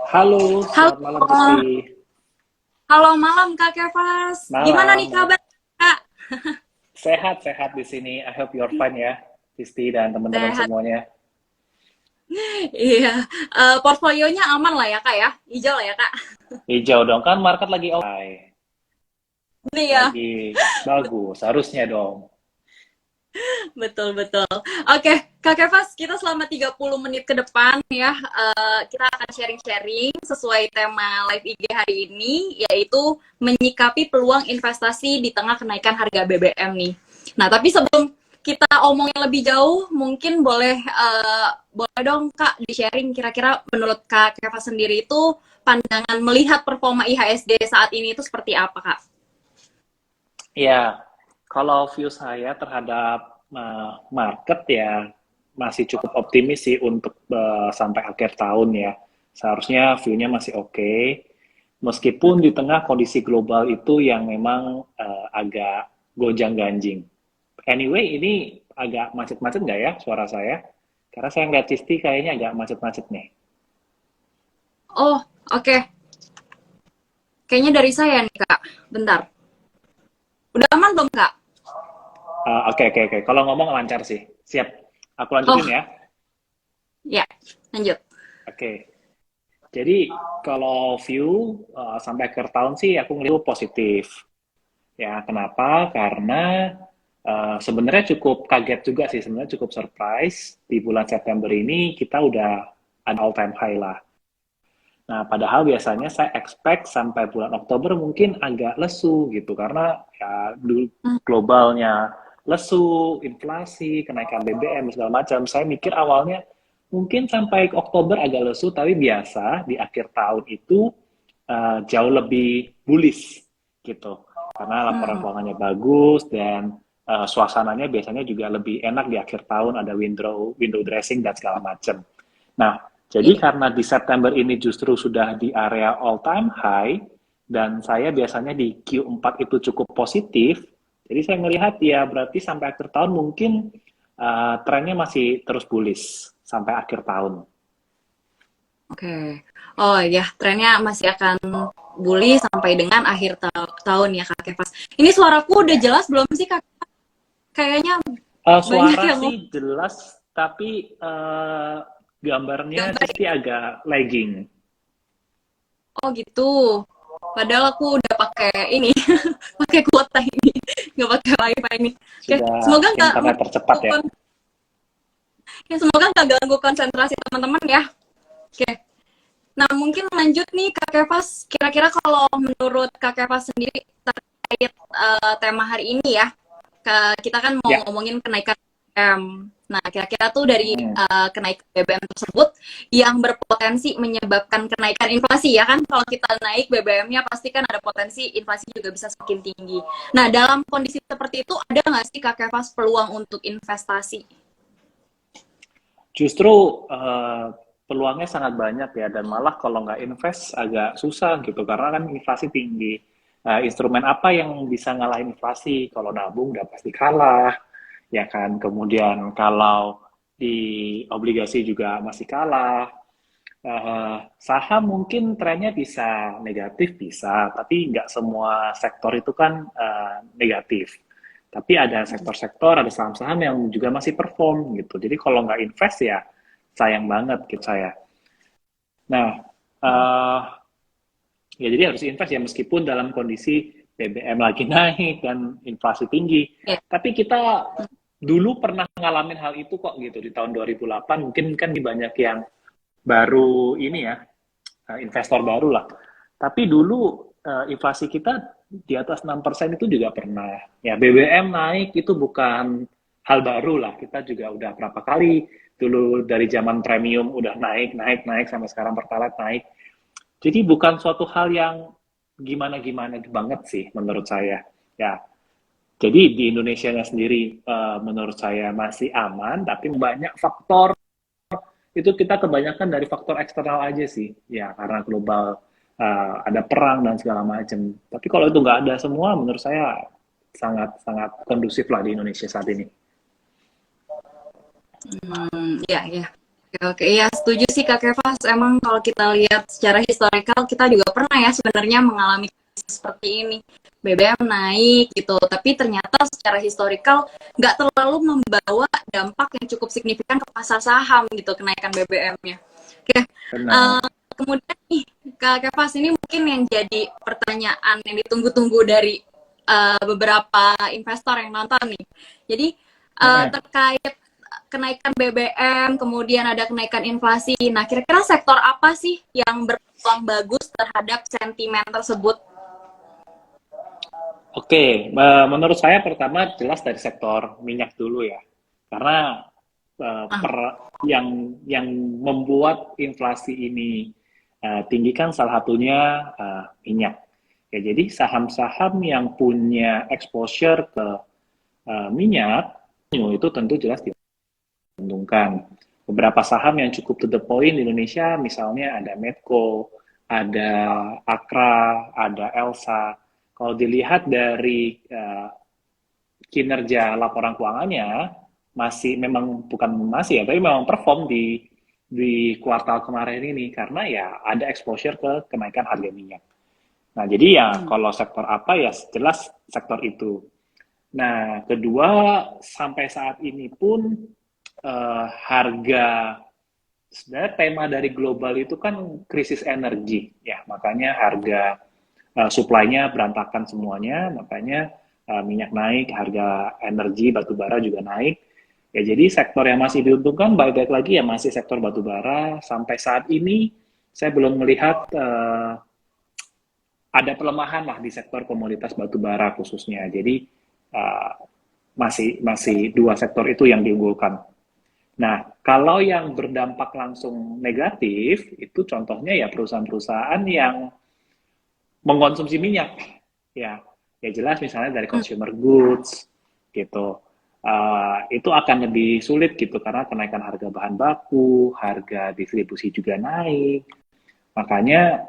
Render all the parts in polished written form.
Halo, Halo, selamat malam Kristi. halo malam Kak Kevas. Gimana nih Malam. kabar Kak? Sehat-sehat di sini. I hope you're fine ya, Kristi dan teman-teman Sehat. semuanya. Iya. Portfolionya aman lah ya Kak ya? Hijau lah ya Kak? Hijau dong, kan market lagi oke. Iya, Lagi bagus, harusnya dong. betul-betul. Oke, Kak Kevas, kita selama 30 menit ke depan ya, kita akan sharing-sharing sesuai tema live IG hari ini, yaitu menyikapi peluang investasi di tengah kenaikan harga BBM nih. Nah, tapi sebelum kita omongin lebih jauh, mungkin boleh dong Kak di-sharing kira-kira menurut Kak Kevas sendiri itu pandangan melihat performa IHSG saat ini itu seperti apa Kak? Ya, kalau view saya terhadap market ya masih cukup optimis sih untuk sampai akhir tahun ya. Seharusnya view-nya masih oke. Meskipun di tengah kondisi global itu yang memang agak gonjang-ganjing. Anyway, ini agak macet-macet nggak ya suara saya? Karena saya nggak Cisti kayaknya agak macet-macet nih. Oh, oke. Kayaknya dari saya nih Kak. Bentar. Udah aman belum Kak? Oke, oke, oke. Kalau ngomong lancar sih. Siap. Aku lanjutin Oh, ya. ya. Lanjut. Oke. Jadi kalau view sampai akhir tahun sih aku ngeliat positif. Ya, kenapa? Karena sebenarnya cukup kaget juga sih, sebenarnya cukup surprise di bulan September ini kita udah ada all time high lah. Nah, padahal biasanya saya expect sampai bulan Oktober mungkin agak lesu gitu karena ya Hmm, globalnya lesu, inflasi, kenaikan BBM segala macam. Saya mikir awalnya mungkin sampai Oktober agak lesu, tapi biasa di akhir tahun itu jauh lebih bullish gitu. Karena laporan hmm, keuangannya bagus dan suasananya biasanya juga lebih enak di akhir tahun, ada window dressing dan segala macam. Nah, jadi iya. karena di September ini justru sudah di area all time high dan saya biasanya di Q4 itu cukup positif, jadi saya melihat ya berarti sampai akhir tahun mungkin trennya masih terus bullish sampai akhir tahun. Oke. Oh ya, trennya masih akan bully sampai dengan akhir tahun ya Kak Kevas. Ini suaraku udah Ya. jelas belum sih Kak? Kayaknya banyak Suara yang sih ngomong jelas, tapi gambarnya gambar. Cisti agak lagging. Oh gitu. Padahal aku udah pakai ini, pakai kuota ini, nggak pakai wifi ini. Oke, Sudah semoga nggak internet tercepat ya. mengganggu, ya, semoga nggak ganggu konsentrasi teman-teman ya. Oke. Nah, mungkin lanjut nih Kak Kevas. Kira-kira kalau menurut Kak Kevas sendiri terkait tema hari ini ya, kita kan mau Ya. ngomongin kenaikan BBM. Nah, kira-kira tuh dari Hmm. kenaikan BBM tersebut yang berpotensi menyebabkan kenaikan inflasi ya kan? Kalau kita naik BBM-nya pasti kan ada potensi inflasi juga bisa semakin tinggi. Nah, dalam kondisi seperti itu ada nggak sih Kak Kevas peluang untuk investasi? Justru peluangnya sangat banyak ya dan malah kalau nggak invest agak susah gitu karena kan inflasi tinggi. Instrumen apa yang bisa ngalahin inflasi? Kalau nabung udah pasti kalah, ya kan. Kemudian kalau di obligasi juga masih kalah. Saham mungkin trennya bisa negatif bisa, tapi nggak semua sektor itu kan negatif. Tapi ada sektor-sektor, ada saham-saham yang juga masih perform gitu. Jadi kalau nggak invest ya sayang banget gitu saya. Nah, uh, ya jadi harus invest ya meskipun dalam kondisi BBM lagi naik dan inflasi tinggi. Ya. Tapi kita dulu pernah ngalamin hal itu kok gitu di tahun 2008. Mungkin kan di banyak yang baru ini ya, investor baru lah. Tapi dulu inflasi kita di atas 6% itu juga pernah. Ya BBM naik itu bukan hal baru lah. Kita juga udah berapa kali dulu dari zaman premium udah naik, naik, naik sampai sekarang pertalite naik. Jadi bukan suatu hal yang gimana-gimana banget sih menurut saya. Ya, jadi di Indonesia sendiri menurut saya masih aman, tapi banyak faktor itu kita kebanyakan dari faktor eksternal aja sih ya karena global ada perang dan segala macam tapi kalau itu nggak ada semua menurut saya sangat sangat kondusif lah di Indonesia saat ini. Ya, ya. Oke, ya setuju sih Kak Kevas. Emang kalau kita lihat secara historikal, kita juga pernah ya sebenarnya mengalami krisis seperti ini. BBM naik gitu, tapi ternyata secara historikal nggak terlalu membawa dampak yang cukup signifikan ke pasar saham gitu, kenaikan BBM-nya. Oke, Benar. kemudian nih Kak Kevas, ini mungkin yang jadi pertanyaan yang ditunggu-tunggu dari beberapa investor yang nonton nih. Jadi terkait kenaikan BBM, kemudian ada kenaikan inflasi. Nah, kira-kira sektor apa sih yang berpeluang bagus terhadap sentimen tersebut? Oke, menurut saya pertama jelas dari sektor minyak dulu ya, karena Ah, yang membuat inflasi ini tinggi kan salah satunya minyak. Ya, jadi saham-saham yang punya exposure ke minyak itu tentu jelas diuntungkan. Beberapa saham yang cukup to the point di Indonesia, misalnya ada Medco, ada Akra, ada Elsa. Kalau dilihat dari kinerja laporan keuangannya, masih memang bukan masih ya, tapi memang perform di kuartal kemarin ini karena ya ada exposure ke kenaikan harga minyak. Nah, jadi ya kalau sektor apa ya jelas sektor itu. Nah, kedua sampai saat ini pun harga sebenarnya tema dari global itu kan krisis energi ya, makanya harga supply-nya berantakan semuanya, makanya minyak naik, harga energi batubara juga naik. Ya, jadi sektor yang masih diuntungkan baik-baik lagi ya masih sektor batubara. Sampai saat ini saya belum melihat ada pelemahan lah di sektor komoditas batubara khususnya. Jadi uh, masih masih dua sektor itu yang diunggulkan. Nah, kalau yang berdampak langsung negatif itu contohnya ya perusahaan-perusahaan yang mengkonsumsi minyak. Ya, ya jelas misalnya dari consumer goods gitu. Itu akan lebih sulit gitu karena kenaikan harga bahan baku, harga distribusi juga naik. Makanya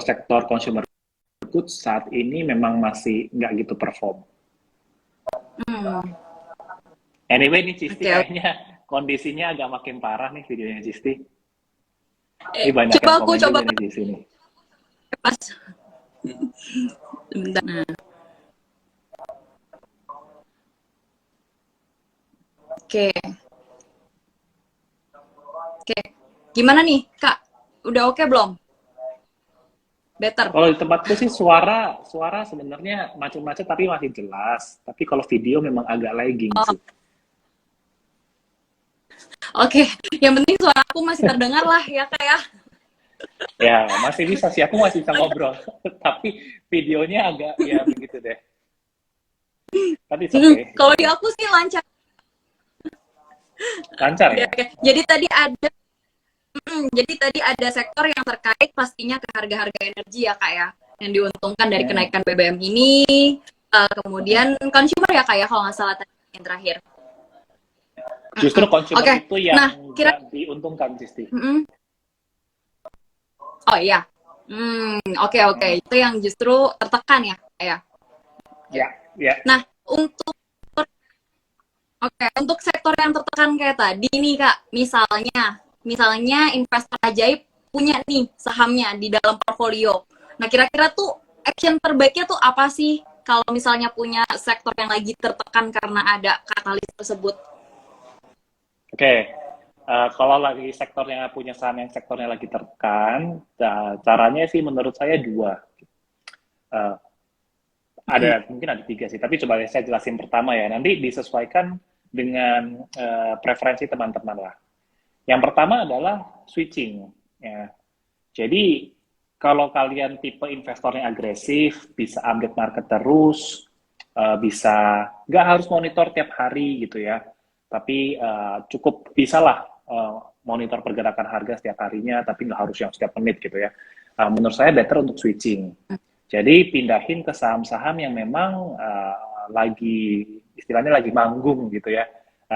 sektor consumer goods saat ini memang masih nggak gitu perform. hmm, Anyway, ini Cisti oke. kayaknya kondisinya agak makin parah nih videonya Cisti. Ini banyak Coba yang aku komen coba juga nih di sini. pas. Bentar. Nah, oke, oke. Gimana nih, Kak? Udah oke belum? Better. Kalau di tempatku sih suara sebenarnya macam-macam tapi masih jelas. Tapi kalau video memang agak lagging Oh, sih. oke. Yang penting suara aku masih terdengar lah ya, Kak ya. Ya, masih bisa sih, aku masih bisa ngobrol. Tapi videonya agak, ya begitu deh. Tapi it's okay, it's Kalau di okay. aku sih lancar. Lancar Oke, ya? oke. Jadi tadi ada sektor yang terkait pastinya ke harga-harga energi ya Kak ya, yang diuntungkan dari Hmm. kenaikan BBM ini. Kemudian consumer ya Kak ya, kalau nggak salah tadi yang terakhir. Justru consumer Oke, itu yang nah kira, nggak diuntungkan, Sisti. mm, oh iya, oke oke, Hmm. itu yang justru tertekan ya Kak ya. Ya, ya. Nah untuk untuk sektor yang tertekan kayak tadi nih Kak, misalnya investor ajaib punya nih sahamnya di dalam portfolio. Nah, kira-kira tuh action terbaiknya tuh apa sih kalau misalnya punya sektor yang lagi tertekan karena ada katalis tersebut? Oke. Kalau lagi sektornya punya saham yang sektornya lagi tertekan, caranya sih menurut saya dua. Uh, mungkin ada tiga sih, tapi coba saya jelasin pertama ya. Nanti disesuaikan dengan preferensi teman-teman lah. Yang pertama adalah switching. Ya. Jadi kalau kalian tipe investor yang agresif, bisa update market terus, bisa nggak harus monitor tiap hari gitu ya, tapi cukup bisalah monitor pergerakan harga setiap harinya, tapi nggak harus yang setiap menit gitu ya. Menurut saya better untuk switching. Jadi pindahin ke saham-saham yang memang lagi istilahnya lagi manggung gitu ya.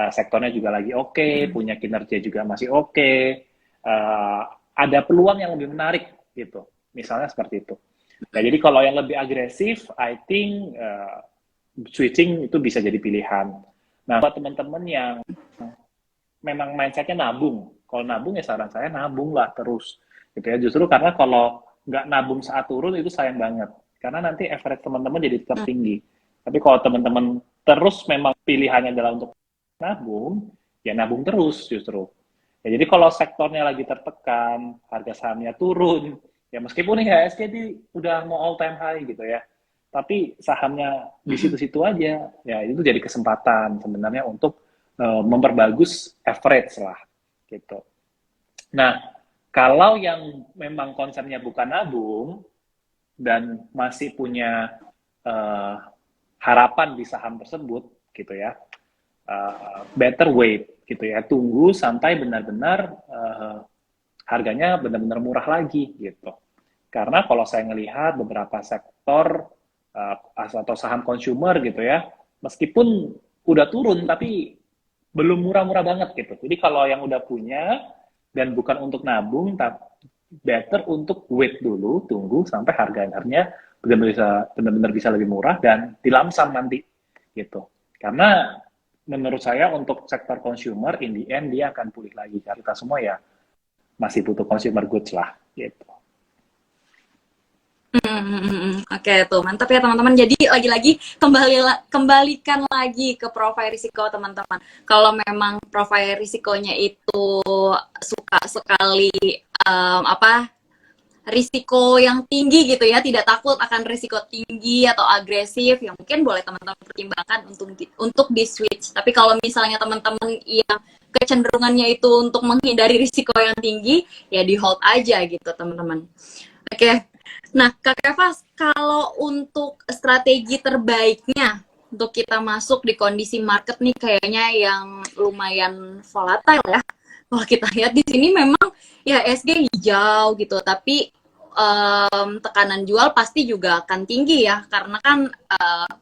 Sektornya juga lagi oke, punya kinerja juga masih oke. Uh, ada peluang yang lebih menarik gitu. Misalnya seperti itu. Nah, jadi kalau yang lebih agresif, I think switching itu bisa jadi pilihan. Nah, buat teman-teman yang memang mindsetnya nabung. Kalau nabung ya saran saya nabung lah terus, gitu ya. Justru karena kalau nggak nabung saat turun itu sayang banget, karena nanti average teman-teman jadi tetap tinggi. Tapi kalau teman-teman terus memang pilihannya adalah untuk nabung, ya nabung terus justru. Ya, jadi kalau sektornya lagi tertekan, harga sahamnya turun, ya meskipun IHSG ini udah mau all time high gitu ya, tapi sahamnya di situ-situ aja, ya itu jadi kesempatan sebenarnya untuk memperbagus average lah, gitu. Nah, kalau yang memang konsepnya bukan nabung dan masih punya harapan di saham tersebut, gitu ya, better wait, gitu ya, tunggu sampai benar-benar harganya benar-benar murah lagi, gitu. Karena kalau saya ngelihat beberapa sektor atau saham consumer gitu ya, meskipun udah turun tapi belum murah-murah banget gitu. Jadi kalau yang udah punya dan bukan untuk nabung, tapi better untuk wait dulu, tunggu sampai harganya benar-benar bisa lebih murah dan dilamsam nanti gitu. Karena menurut saya untuk sektor consumer in the end dia akan pulih lagi. Karena kita semua ya masih butuh consumer goods lah gitu. Oke, tuh mantap ya teman-teman. Jadi lagi-lagi kembalikan lagi ke profil risiko teman-teman. Kalau memang profil risikonya itu suka sekali risiko yang tinggi gitu ya, tidak takut akan risiko tinggi atau agresif, ya mungkin boleh teman-teman pertimbangkan untuk di switch. Tapi kalau misalnya teman-teman yang kecenderungannya itu untuk menghindari risiko yang tinggi, ya di hold aja gitu teman-teman. Oke. Nah, Kak Kevas, kalau untuk strategi terbaiknya untuk kita masuk di kondisi market nih kayaknya yang lumayan volatile ya. Kalau kita lihat di sini memang ya SG hijau gitu, tapi tekanan jual pasti juga akan tinggi ya, karena kan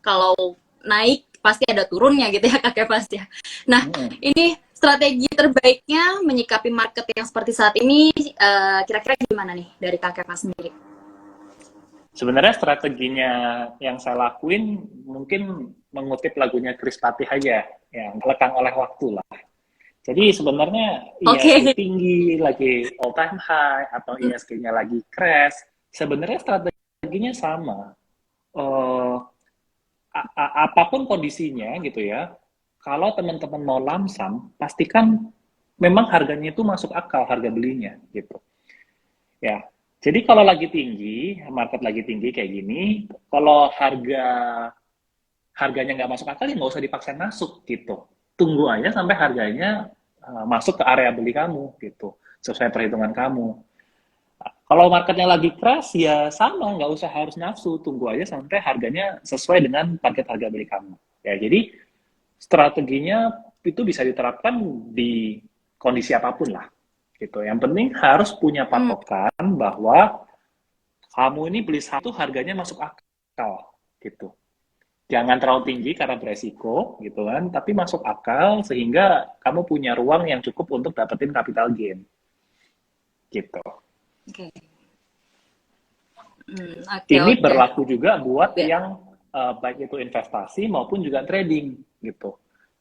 kalau naik pasti ada turunnya gitu ya Kak Kevas ya. Nah, ini strategi terbaiknya menyikapi market yang seperti saat ini kira-kira gimana nih dari Kak Kevas sendiri? Sebenarnya strateginya yang saya lakuin mungkin mengutip lagunya Chris Patih aja, yang lekang oleh waktu lah. Jadi sebenarnya ISG tinggi, lagi all time high, atau ISG-nya lagi crash, sebenarnya strateginya sama. Apapun kondisinya gitu ya, kalau teman-teman mau lamsam, pastikan memang harganya itu masuk akal, harga belinya gitu. Ya, jadi kalau lagi tinggi, market lagi tinggi kayak gini, kalau harganya nggak masuk akal, ya nggak usah dipaksa masuk gitu. Tunggu aja sampai harganya masuk ke area beli kamu gitu, sesuai perhitungan kamu. Kalau marketnya lagi crash, ya sama, nggak usah harus nafsu, tunggu aja sampai harganya sesuai dengan target harga beli kamu. Ya, jadi strateginya itu bisa diterapkan di kondisi apapun lah. Gitu. Yang penting harus punya patokan bahwa kamu ini beli satu harganya masuk akal gitu. Jangan terlalu tinggi karena beresiko gitu kan, tapi masuk akal sehingga kamu punya ruang yang cukup untuk dapetin capital gain. Gitu. Ini berlaku juga buat yang baik itu investasi maupun juga trading gitu.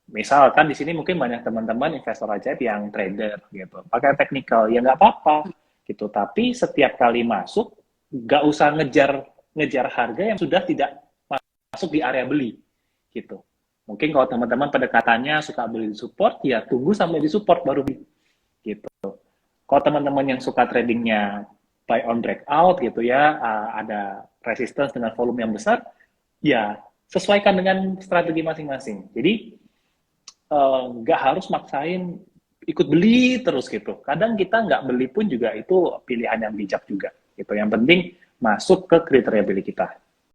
Misalkan di sini mungkin banyak teman-teman investor ajaib yang trader gitu, pakai technical, ya nggak apa-apa gitu. Tapi setiap kali masuk, nggak usah ngejar harga yang sudah tidak masuk di area beli gitu. Mungkin kalau teman-teman pendekatannya suka beli di support, ya tunggu sampai di support baru beli gitu. Kalau teman-teman yang suka tradingnya buy on breakout gitu ya, ada resistance dengan volume yang besar, ya sesuaikan dengan strategi masing-masing. Jadi nggak harus maksain ikut beli terus gitu. Kadang kita nggak beli pun juga itu pilihan yang bijak juga gitu. Yang penting masuk ke kriteria beli kita